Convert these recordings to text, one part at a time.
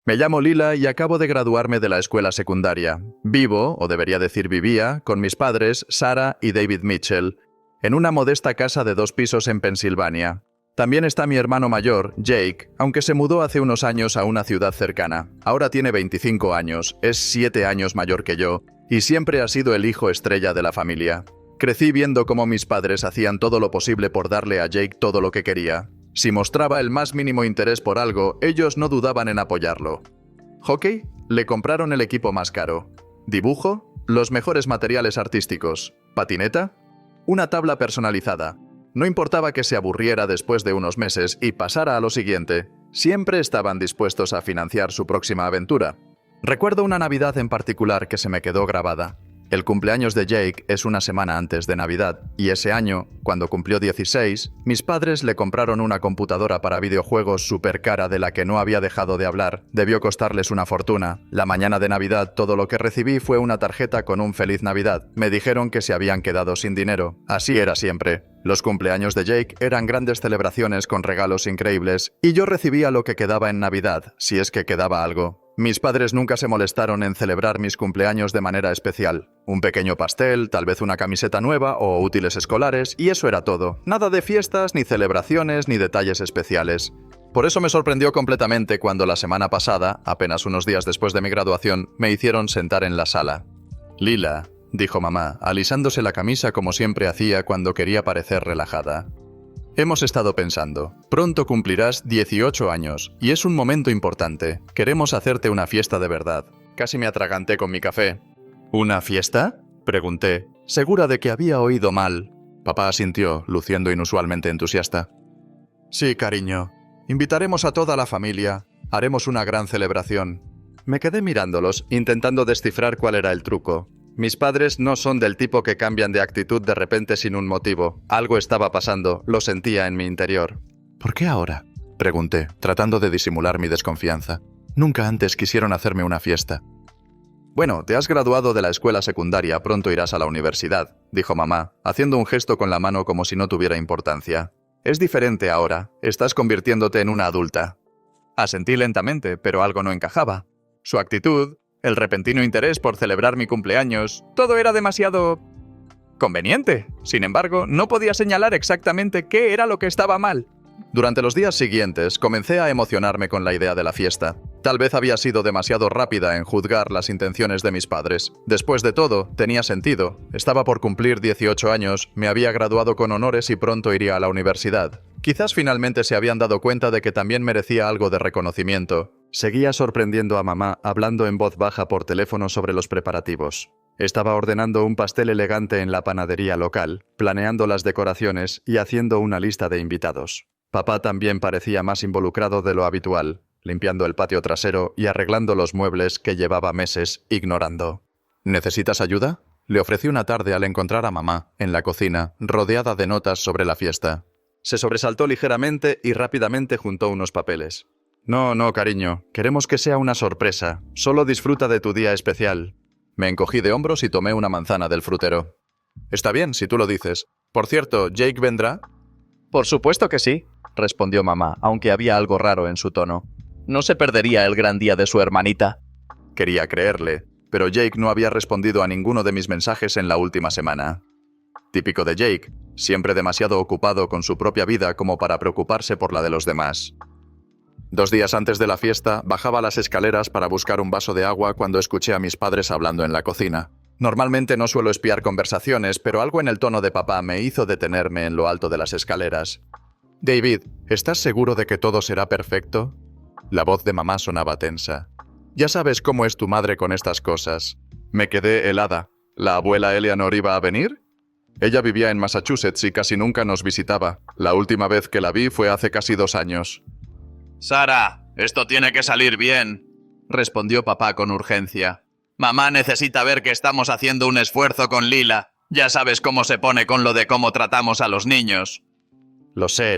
Me llamo Lila y acabo de graduarme de la escuela secundaria. Vivo, o debería decir vivía, con mis padres, Sarah y David Mitchell, en una modesta casa de 2 pisos en Pensilvania. También está mi hermano mayor, Jake, aunque se mudó hace unos años a una ciudad cercana. Ahora tiene 25 años, es 7 años mayor que yo, y siempre ha sido el hijo estrella de la familia. Crecí viendo cómo mis padres hacían todo lo posible por darle a Jake todo lo que quería. Si mostraba el más mínimo interés por algo, ellos no dudaban en apoyarlo. ¿Hockey? Le compraron el equipo más caro. ¿Dibujo? Los mejores materiales artísticos. ¿Patineta? Una tabla personalizada. No importaba que se aburriera después de unos meses y pasara a lo siguiente. Siempre estaban dispuestos a financiar su próxima aventura. Recuerdo una Navidad en particular que se me quedó grabada. El cumpleaños de Jake es una semana antes de Navidad, y ese año, cuando cumplió 16, mis padres le compraron una computadora para videojuegos súper cara de la que no había dejado de hablar. Debió costarles una fortuna. La mañana de Navidad todo lo que recibí fue una tarjeta con un Feliz Navidad. Me dijeron que se habían quedado sin dinero. Así era siempre. Los cumpleaños de Jake eran grandes celebraciones con regalos increíbles, y yo recibía lo que quedaba en Navidad, si es que quedaba algo. Mis padres nunca se molestaron en celebrar mis cumpleaños de manera especial. Un pequeño pastel, tal vez una camiseta nueva o útiles escolares, y eso era todo. Nada de fiestas, ni celebraciones, ni detalles especiales. Por eso me sorprendió completamente cuando la semana pasada, apenas unos días después de mi graduación, me hicieron sentar en la sala. «Lila», dijo mamá, alisándose la camisa como siempre hacía cuando quería parecer relajada. «Hemos estado pensando. Pronto cumplirás 18 años, y es un momento importante. Queremos hacerte una fiesta de verdad». Casi me atraganté con mi café. «¿Una fiesta?», pregunté, segura de que había oído mal. Papá asintió, luciendo inusualmente entusiasta. «Sí, cariño. Invitaremos a toda la familia. Haremos una gran celebración». Me quedé mirándolos, intentando descifrar cuál era el truco. Mis padres no son del tipo que cambian de actitud de repente sin un motivo. Algo estaba pasando, lo sentía en mi interior. «¿Por qué ahora?», pregunté, tratando de disimular mi desconfianza. Nunca antes quisieron hacerme una fiesta. «Bueno, te has graduado de la escuela secundaria, pronto irás a la universidad», dijo mamá, haciendo un gesto con la mano como si no tuviera importancia. «Es diferente ahora, estás convirtiéndote en una adulta». Asentí lentamente, pero algo no encajaba. Su actitud, el repentino interés por celebrar mi cumpleaños, todo era demasiado conveniente. Sin embargo, no podía señalar exactamente qué era lo que estaba mal. Durante los días siguientes, comencé a emocionarme con la idea de la fiesta. Tal vez había sido demasiado rápida en juzgar las intenciones de mis padres. Después de todo, tenía sentido. Estaba por cumplir 18 años, me había graduado con honores y pronto iría a la universidad. Quizás finalmente se habían dado cuenta de que también merecía algo de reconocimiento. Seguía sorprendiendo a mamá hablando en voz baja por teléfono sobre los preparativos. Estaba ordenando un pastel elegante en la panadería local, planeando las decoraciones y haciendo una lista de invitados. Papá también parecía más involucrado de lo habitual, limpiando el patio trasero y arreglando los muebles que llevaba meses ignorando. «¿Necesitas ayuda?», le ofrecí una tarde al encontrar a mamá en la cocina, rodeada de notas sobre la fiesta. Se sobresaltó ligeramente y rápidamente juntó unos papeles. «No, cariño, queremos que sea una sorpresa. Solo disfruta de tu día especial». Me encogí de hombros y tomé una manzana del frutero. «Está bien, si tú lo dices. Por cierto, ¿Jake vendrá?». «Por supuesto que sí», respondió mamá, aunque había algo raro en su tono. «No se perdería el gran día de su hermanita». Quería creerle, pero Jake no había respondido a ninguno de mis mensajes en la última semana. Típico de Jake, siempre demasiado ocupado con su propia vida como para preocuparse por la de los demás. 2 días antes de la fiesta, bajaba las escaleras para buscar un vaso de agua cuando escuché a mis padres hablando en la cocina. Normalmente no suelo espiar conversaciones, pero algo en el tono de papá me hizo detenerme en lo alto de las escaleras. «David, ¿estás seguro de que todo será perfecto?». La voz de mamá sonaba tensa. «Ya sabes cómo es tu madre con estas cosas». Me quedé helada. ¿La abuela Eleanor iba a venir? Ella vivía en Massachusetts y casi nunca nos visitaba. La última vez que la vi fue hace casi 2 años. «Sarah, esto tiene que salir bien», respondió papá con urgencia. «Mamá necesita ver que estamos haciendo un esfuerzo con Lila. Ya sabes cómo se pone con lo de cómo tratamos a los niños». Lo sé.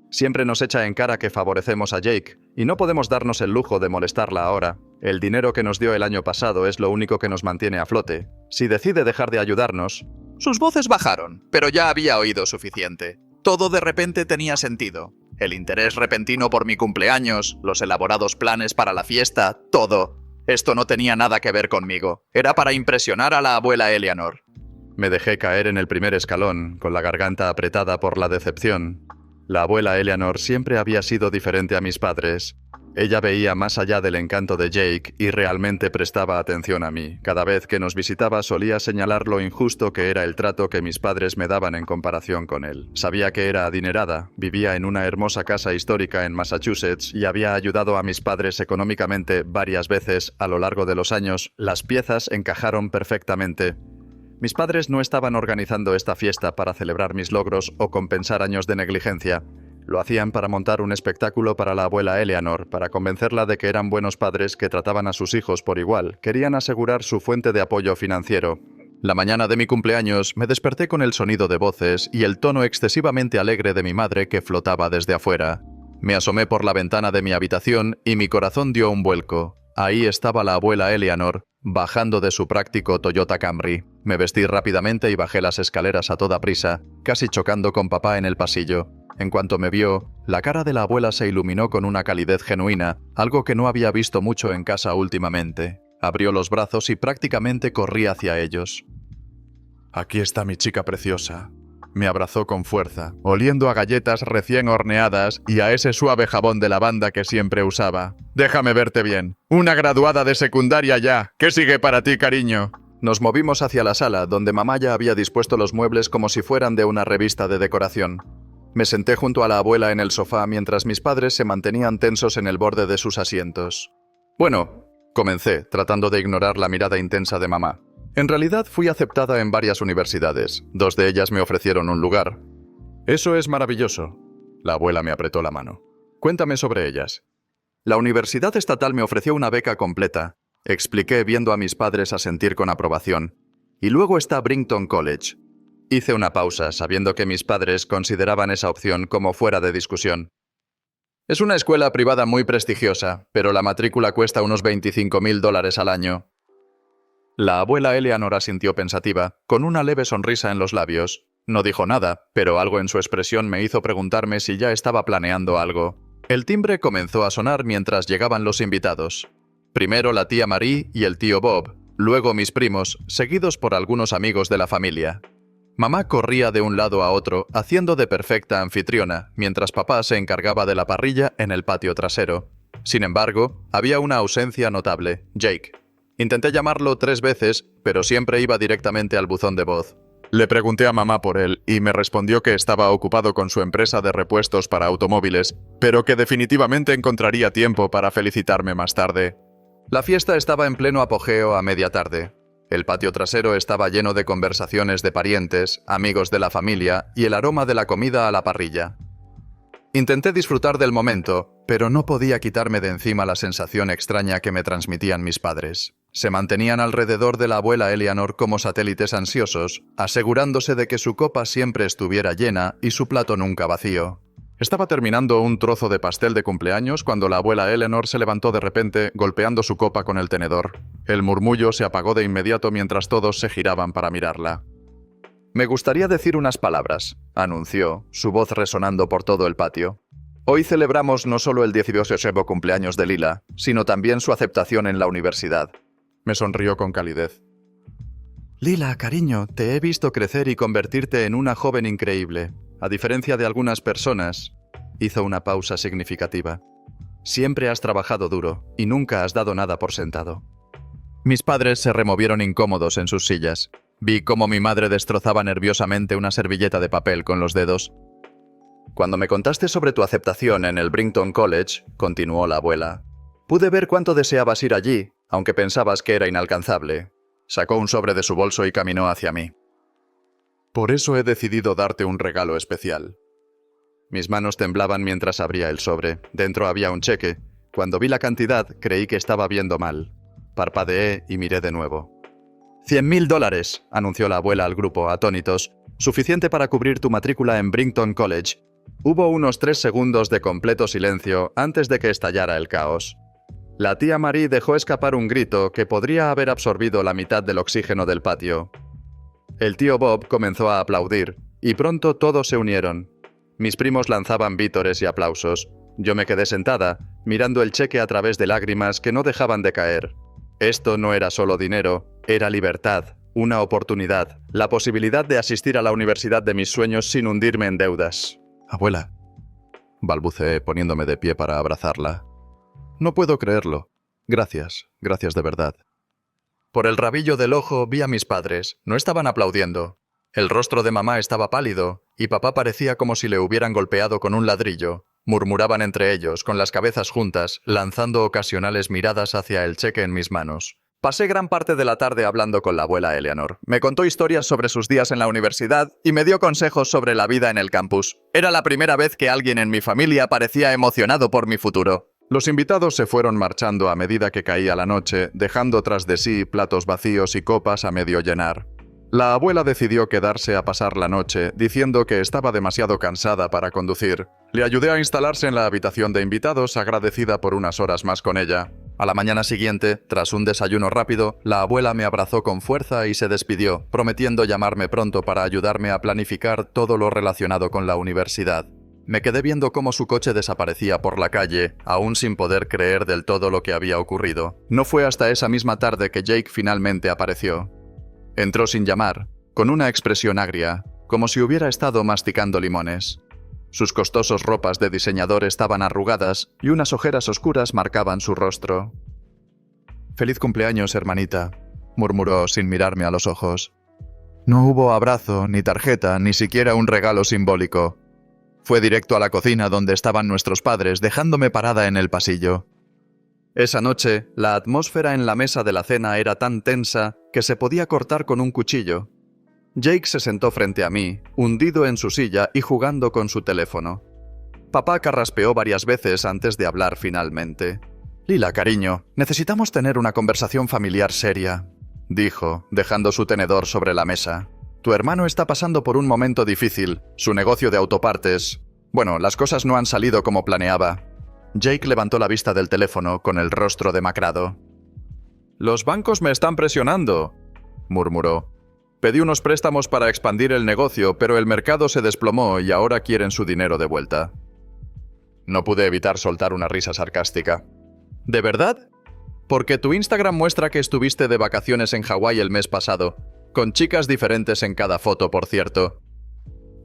Siempre nos echa en cara que favorecemos a Jake, y no podemos darnos el lujo de molestarla ahora. El dinero que nos dio el año pasado es lo único que nos mantiene a flote. Si decide dejar de ayudarnos... Sus voces bajaron, pero ya había oído suficiente. Todo de repente tenía sentido. El interés repentino por mi cumpleaños, los elaborados planes para la fiesta, todo. Esto no tenía nada que ver conmigo. Era para impresionar a la abuela Eleanor. Me dejé caer en el primer escalón, con la garganta apretada por la decepción. La abuela Eleanor siempre había sido diferente a mis padres. Ella veía más allá del encanto de Jake y realmente prestaba atención a mí. Cada vez que nos visitaba solía señalar lo injusto que era el trato que mis padres me daban en comparación con él. Sabía que era adinerada, vivía en una hermosa casa histórica en Massachusetts y había ayudado a mis padres económicamente varias veces a lo largo de los años. Las piezas encajaron perfectamente. Mis padres no estaban organizando esta fiesta para celebrar mis logros o compensar años de negligencia. Lo hacían para montar un espectáculo para la abuela Eleanor, para convencerla de que eran buenos padres que trataban a sus hijos por igual. Querían asegurar su fuente de apoyo financiero. La mañana de mi cumpleaños me desperté con el sonido de voces y el tono excesivamente alegre de mi madre que flotaba desde afuera. Me asomé por la ventana de mi habitación y mi corazón dio un vuelco. Ahí estaba la abuela Eleanor, bajando de su práctico Toyota Camry. Me vestí rápidamente y bajé las escaleras a toda prisa, casi chocando con papá en el pasillo. En cuanto me vio, la cara de la abuela se iluminó con una calidez genuina, algo que no había visto mucho en casa últimamente. Abrió los brazos y prácticamente corrí hacia ellos. «Aquí está mi chica preciosa». Me abrazó con fuerza, oliendo a galletas recién horneadas y a ese suave jabón de lavanda que siempre usaba. «Déjame verte bien. Una graduada de secundaria ya. ¿Qué sigue para ti, cariño?» Nos movimos hacia la sala, donde mamá ya había dispuesto los muebles como si fueran de una revista de decoración. Me senté junto a la abuela en el sofá mientras mis padres se mantenían tensos en el borde de sus asientos. «Bueno», comencé, tratando de ignorar la mirada intensa de mamá. «En realidad fui aceptada en varias universidades. 2 de ellas me ofrecieron un lugar». «Eso es maravilloso». La abuela me apretó la mano. «Cuéntame sobre ellas». «La Universidad Estatal me ofreció una beca completa», expliqué viendo a mis padres asentir con aprobación. «Y luego está Brighton College». Hice una pausa, sabiendo que mis padres consideraban esa opción como fuera de discusión. «Es una escuela privada muy prestigiosa, pero la matrícula cuesta unos $25,000 al año». La abuela Eleanor asintió pensativa, con una leve sonrisa en los labios. No dijo nada, pero algo en su expresión me hizo preguntarme si ya estaba planeando algo. El timbre comenzó a sonar mientras llegaban los invitados. Primero la tía Marie y el tío Bob, luego mis primos, seguidos por algunos amigos de la familia. Mamá corría de un lado a otro, haciendo de perfecta anfitriona, mientras papá se encargaba de la parrilla en el patio trasero. Sin embargo, había una ausencia notable: Jake. Intenté llamarlo 3 veces, pero siempre iba directamente al buzón de voz. Le pregunté a mamá por él y me respondió que estaba ocupado con su empresa de repuestos para automóviles, pero que definitivamente encontraría tiempo para felicitarme más tarde. La fiesta estaba en pleno apogeo a media tarde. El patio trasero estaba lleno de conversaciones de parientes, amigos de la familia y el aroma de la comida a la parrilla. Intenté disfrutar del momento, pero no podía quitarme de encima la sensación extraña que me transmitían mis padres. Se mantenían alrededor de la abuela Eleanor como satélites ansiosos, asegurándose de que su copa siempre estuviera llena y su plato nunca vacío. Estaba terminando un trozo de pastel de cumpleaños cuando la abuela Eleanor se levantó de repente, golpeando su copa con el tenedor. El murmullo se apagó de inmediato mientras todos se giraban para mirarla. «Me gustaría decir unas palabras», anunció, su voz resonando por todo el patio. «Hoy celebramos no solo el 18º cumpleaños de Lila, sino también su aceptación en la universidad». Me sonrió con calidez. «Lila, cariño, te he visto crecer y convertirte en una joven increíble. A diferencia de algunas personas», hizo una pausa significativa. «Siempre has trabajado duro y nunca has dado nada por sentado». Mis padres se removieron incómodos en sus sillas. Vi cómo mi madre destrozaba nerviosamente una servilleta de papel con los dedos. «Cuando me contaste sobre tu aceptación en el Brighton College», continuó la abuela, «pude ver cuánto deseabas ir allí, aunque pensabas que era inalcanzable». Sacó un sobre de su bolso y caminó hacia mí. «Por eso he decidido darte un regalo especial». Mis manos temblaban mientras abría el sobre. Dentro había un cheque. Cuando vi la cantidad, creí que estaba viendo mal. Parpadeé y miré de nuevo. $100,000, anunció la abuela al grupo, atónitos. «Suficiente para cubrir tu matrícula en Brighton College». Hubo unos 3 segundos de completo silencio antes de que estallara el caos. La tía Marie dejó escapar un grito que podría haber absorbido la mitad del oxígeno del patio. El tío Bob comenzó a aplaudir, y pronto todos se unieron. Mis primos lanzaban vítores y aplausos. Yo me quedé sentada, mirando el cheque a través de lágrimas que no dejaban de caer. Esto no era solo dinero, era libertad, una oportunidad, la posibilidad de asistir a la universidad de mis sueños sin hundirme en deudas. Abuela, balbuceé poniéndome de pie para abrazarla. No puedo creerlo. Gracias, gracias de verdad. Por el rabillo del ojo vi a mis padres. No estaban aplaudiendo. El rostro de mamá estaba pálido, y papá parecía como si le hubieran golpeado con un ladrillo. Murmuraban entre ellos, con las cabezas juntas, lanzando ocasionales miradas hacia el cheque en mis manos. Pasé gran parte de la tarde hablando con la abuela Eleanor. Me contó historias sobre sus días en la universidad y me dio consejos sobre la vida en el campus. Era la primera vez que alguien en mi familia parecía emocionado por mi futuro. Los invitados se fueron marchando a medida que caía la noche, dejando tras de sí platos vacíos y copas a medio llenar. La abuela decidió quedarse a pasar la noche, diciendo que estaba demasiado cansada para conducir. Le ayudé a instalarse en la habitación de invitados, agradecida por unas horas más con ella. A la mañana siguiente, tras un desayuno rápido, la abuela me abrazó con fuerza y se despidió, prometiendo llamarme pronto para ayudarme a planificar todo lo relacionado con la universidad. Me quedé viendo cómo su coche desaparecía por la calle, aún sin poder creer del todo lo que había ocurrido. No fue hasta esa misma tarde que Jake finalmente apareció. Entró sin llamar, con una expresión agria, como si hubiera estado masticando limones. Sus costosas ropas de diseñador estaban arrugadas y unas ojeras oscuras marcaban su rostro. «Feliz cumpleaños, hermanita», murmuró sin mirarme a los ojos. No hubo abrazo, ni tarjeta, ni siquiera un regalo simbólico. Fue directo a la cocina donde estaban nuestros padres, dejándome parada en el pasillo. Esa noche, la atmósfera en la mesa de la cena era tan tensa que se podía cortar con un cuchillo. Jake se sentó frente a mí, hundido en su silla y jugando con su teléfono. Papá carraspeó varias veces antes de hablar finalmente. «Lila, cariño, necesitamos tener una conversación familiar seria», dijo, dejando su tenedor sobre la mesa. «Tu hermano está pasando por un momento difícil, su negocio de autopartes. Bueno, las cosas no han salido como planeaba». Jake levantó la vista del teléfono con el rostro demacrado. «Los bancos me están presionando», murmuró. «Pedí unos préstamos para expandir el negocio, pero el mercado se desplomó y ahora quieren su dinero de vuelta». No pude evitar soltar una risa sarcástica. «¿De verdad? Porque tu Instagram muestra que estuviste de vacaciones en Hawái el mes pasado, con chicas diferentes en cada foto, por cierto».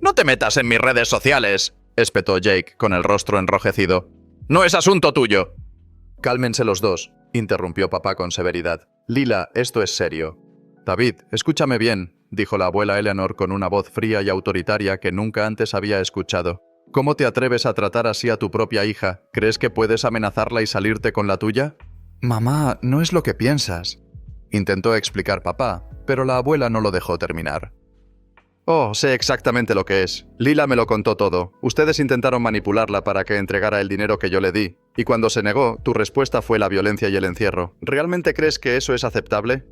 «No te metas en mis redes sociales», espetó Jake con el rostro enrojecido. «No es asunto tuyo». «Cálmense los dos», interrumpió papá con severidad. «Lila, esto es serio». «David, escúchame bien», dijo la abuela Eleanor con una voz fría y autoritaria que nunca antes había escuchado. «¿Cómo te atreves a tratar así a tu propia hija? ¿Crees que puedes amenazarla y salirte con la tuya?» «Mamá, no es lo que piensas», intentó explicar papá, pero la abuela no lo dejó terminar. «Oh, sé exactamente lo que es. Lila me lo contó todo. Ustedes intentaron manipularla para que entregara el dinero que yo le di. Y cuando se negó, tu respuesta fue la violencia y el encierro. ¿Realmente crees que eso es aceptable?»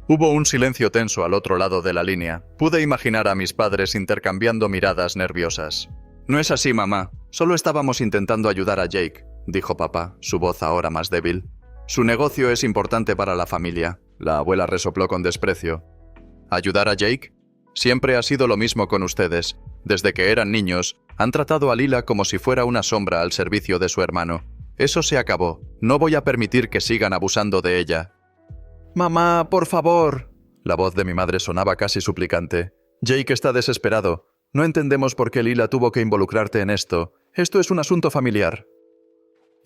Hubo un silencio tenso al otro lado de la línea. Pude imaginar a mis padres intercambiando miradas nerviosas. «No es así, mamá. Solo estábamos intentando ayudar a Jake», dijo papá, su voz ahora más débil. «Su negocio es importante para la familia». La abuela resopló con desprecio. «¿Ayudar a Jake? Siempre ha sido lo mismo con ustedes. Desde que eran niños, han tratado a Lila como si fuera una sombra al servicio de su hermano. Eso se acabó. No voy a permitir que sigan abusando de ella». «Mamá, por favor». La voz de mi madre sonaba casi suplicante. «Jake está desesperado. No entendemos por qué Lila tuvo que involucrarte en esto. Esto es un asunto familiar».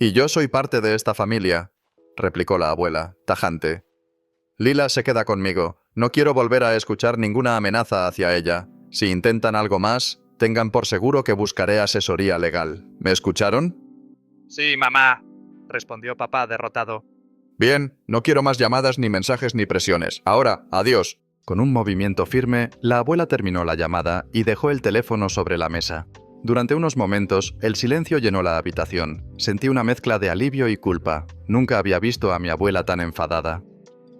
«Y yo soy parte de esta familia», replicó la abuela, tajante. «Lila se queda conmigo. No quiero volver a escuchar ninguna amenaza hacia ella. Si intentan algo más, tengan por seguro que buscaré asesoría legal. ¿Me escucharon?» «Sí, mamá», respondió papá derrotado. «Bien, no quiero más llamadas ni mensajes ni presiones. Ahora, adiós». Con un movimiento firme, la abuela terminó la llamada y dejó el teléfono sobre la mesa. Durante unos momentos, el silencio llenó la habitación. Sentí una mezcla de alivio y culpa. Nunca había visto a mi abuela tan enfadada.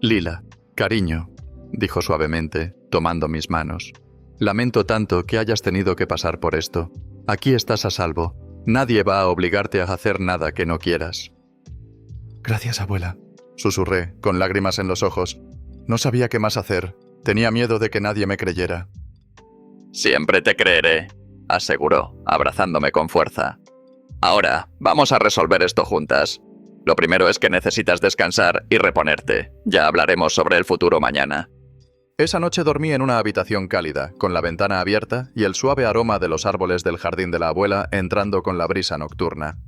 «Lila, cariño», dijo suavemente, tomando mis manos. «Lamento tanto que hayas tenido que pasar por esto. Aquí estás a salvo. Nadie va a obligarte a hacer nada que no quieras». «Gracias, abuela», susurré, con lágrimas en los ojos. No sabía qué más hacer. Tenía miedo de que nadie me creyera. «Siempre te creeré», aseguró, abrazándome con fuerza. Ahora, vamos a resolver esto juntas. Lo primero es que necesitas descansar y reponerte. Ya hablaremos sobre el futuro mañana. Esa noche dormí en una habitación cálida, con la ventana abierta y el suave aroma de los árboles del jardín de la abuela entrando con la brisa nocturna.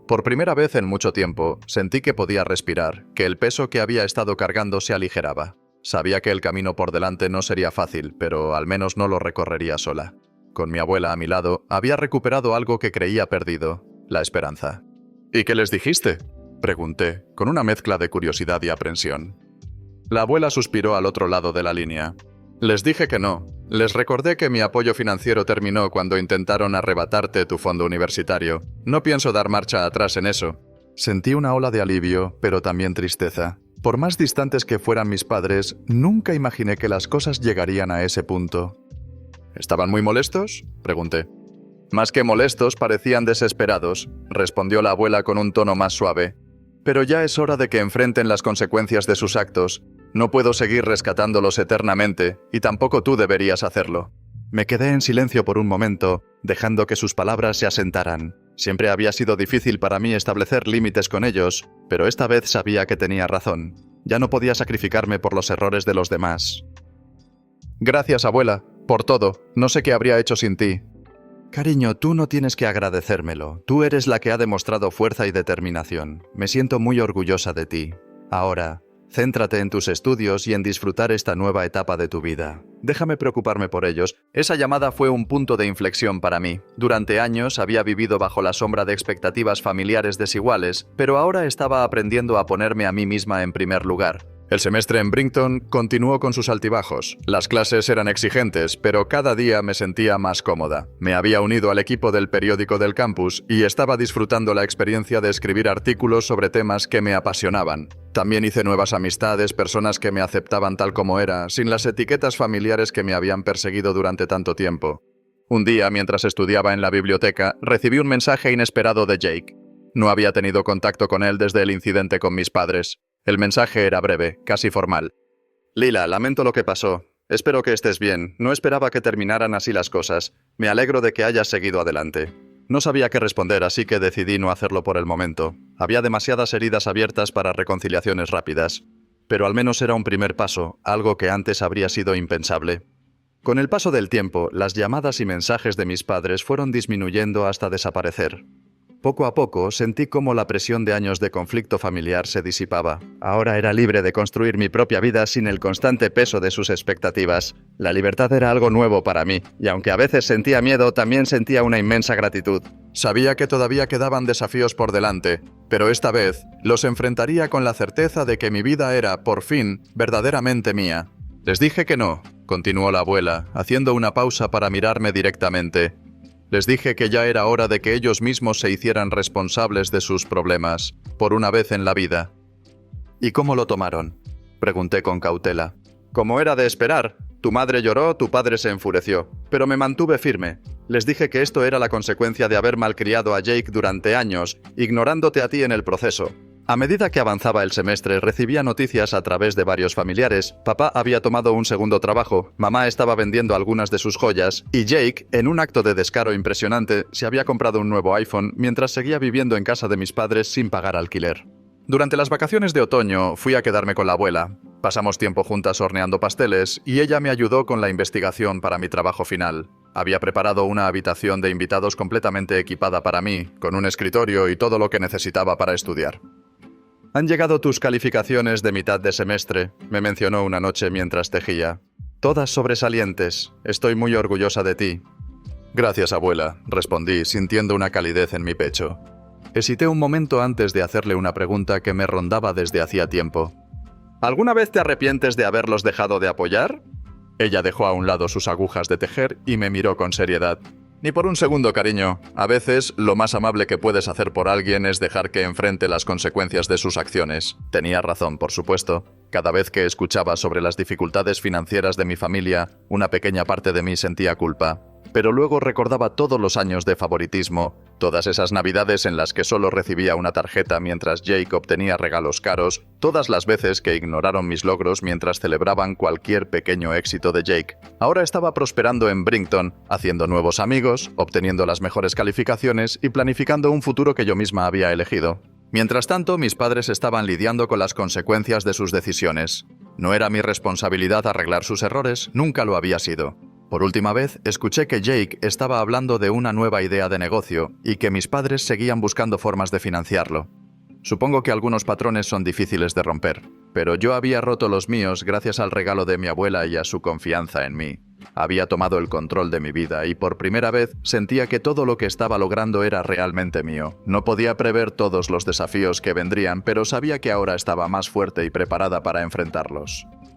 Por primera vez en mucho tiempo, sentí que podía respirar, que el peso que había estado cargando se aligeraba. Sabía que el camino por delante no sería fácil, pero al menos no lo recorrería sola. Con mi abuela a mi lado, había recuperado algo que creía perdido, la esperanza. ¿Y qué les dijiste?, pregunté, con una mezcla de curiosidad y aprensión. La abuela suspiró al otro lado de la línea. Les dije que no. Les recordé que mi apoyo financiero terminó cuando intentaron arrebatarte tu fondo universitario. No pienso dar marcha atrás en eso. Sentí una ola de alivio, pero también tristeza. Por más distantes que fueran mis padres, nunca imaginé que las cosas llegarían a ese punto. ¿Estaban muy molestos?, pregunté. Más que molestos, parecían desesperados, respondió la abuela con un tono más suave. Pero ya es hora de que enfrenten las consecuencias de sus actos. No puedo seguir rescatándolos eternamente, y tampoco tú deberías hacerlo. Me quedé en silencio por un momento, dejando que sus palabras se asentaran. Siempre había sido difícil para mí establecer límites con ellos, pero esta vez sabía que tenía razón. Ya no podía sacrificarme por los errores de los demás. Gracias, abuela, por todo. No sé qué habría hecho sin ti. Cariño, tú no tienes que agradecérmelo. Tú eres la que ha demostrado fuerza y determinación. Me siento muy orgullosa de ti. Ahora, céntrate en tus estudios y en disfrutar esta nueva etapa de tu vida. Déjame preocuparme por ellos. Esa llamada fue un punto de inflexión para mí. Durante años había vivido bajo la sombra de expectativas familiares desiguales, pero ahora estaba aprendiendo a ponerme a mí misma en primer lugar. El semestre en Brighton continuó con sus altibajos. Las clases eran exigentes, pero cada día me sentía más cómoda. Me había unido al equipo del periódico del campus y estaba disfrutando la experiencia de escribir artículos sobre temas que me apasionaban. También hice nuevas amistades, personas que me aceptaban tal como era, sin las etiquetas familiares que me habían perseguido durante tanto tiempo. Un día, mientras estudiaba en la biblioteca, recibí un mensaje inesperado de Jake. No había tenido contacto con él desde el incidente con mis padres. El mensaje era breve, casi formal. Lila, lamento lo que pasó. Espero que estés bien. No esperaba que terminaran así las cosas. Me alegro de que hayas seguido adelante. No sabía qué responder, así que decidí no hacerlo por el momento. Había demasiadas heridas abiertas para reconciliaciones rápidas. Pero al menos era un primer paso, algo que antes habría sido impensable. Con el paso del tiempo, las llamadas y mensajes de mis padres fueron disminuyendo hasta desaparecer. Poco a poco sentí cómo la presión de años de conflicto familiar se disipaba. Ahora era libre de construir mi propia vida sin el constante peso de sus expectativas. La libertad era algo nuevo para mí, y aunque a veces sentía miedo, también sentía una inmensa gratitud. Sabía que todavía quedaban desafíos por delante, pero esta vez los enfrentaría con la certeza de que mi vida era, por fin, verdaderamente mía. Les dije que no, continuó la abuela, haciendo una pausa para mirarme directamente. Les dije que ya era hora de que ellos mismos se hicieran responsables de sus problemas, por una vez en la vida. ¿Y cómo lo tomaron?, pregunté con cautela. Como era de esperar, tu madre lloró, tu padre se enfureció, pero me mantuve firme. Les dije que esto era la consecuencia de haber malcriado a Jake durante años, ignorándote a ti en el proceso. A medida que avanzaba el semestre, recibía noticias a través de varios familiares. Papá había tomado un segundo trabajo, mamá estaba vendiendo algunas de sus joyas, y Jake, en un acto de descaro impresionante, se había comprado un nuevo iPhone mientras seguía viviendo en casa de mis padres sin pagar alquiler. Durante las vacaciones de otoño, fui a quedarme con la abuela. Pasamos tiempo juntas horneando pasteles, y ella me ayudó con la investigación para mi trabajo final. Había preparado una habitación de invitados completamente equipada para mí, con un escritorio y todo lo que necesitaba para estudiar. «Han llegado tus calificaciones de mitad de semestre», me mencionó una noche mientras tejía. «Todas sobresalientes. Estoy muy orgullosa de ti». «Gracias, abuela», respondí, sintiendo una calidez en mi pecho. Hesité un momento antes de hacerle una pregunta que me rondaba desde hacía tiempo. «¿Alguna vez te arrepientes de haberlos dejado de apoyar?» Ella dejó a un lado sus agujas de tejer y me miró con seriedad. «Ni por un segundo, cariño. A veces, lo más amable que puedes hacer por alguien es dejar que enfrente las consecuencias de sus acciones». Tenía razón, por supuesto. Cada vez que escuchaba sobre las dificultades financieras de mi familia, una pequeña parte de mí sentía culpa. Pero luego recordaba todos los años de favoritismo, Todas esas navidades en las que solo recibía una tarjeta mientras Jake obtenía regalos caros, todas las veces que ignoraron mis logros mientras celebraban cualquier pequeño éxito de Jake. Ahora estaba prosperando en Brighton, haciendo nuevos amigos, obteniendo las mejores calificaciones y planificando un futuro que yo misma había elegido. Mientras tanto, mis padres estaban lidiando con las consecuencias de sus decisiones. No era mi responsabilidad arreglar sus errores, nunca lo había sido. Por última vez, escuché que Jake estaba hablando de una nueva idea de negocio y que mis padres seguían buscando formas de financiarlo. Supongo que algunos patrones son difíciles de romper, pero yo había roto los míos gracias al regalo de mi abuela y a su confianza en mí. Había tomado el control de mi vida y por primera vez sentía que todo lo que estaba logrando era realmente mío. No podía prever todos los desafíos que vendrían, pero sabía que ahora estaba más fuerte y preparada para enfrentarlos.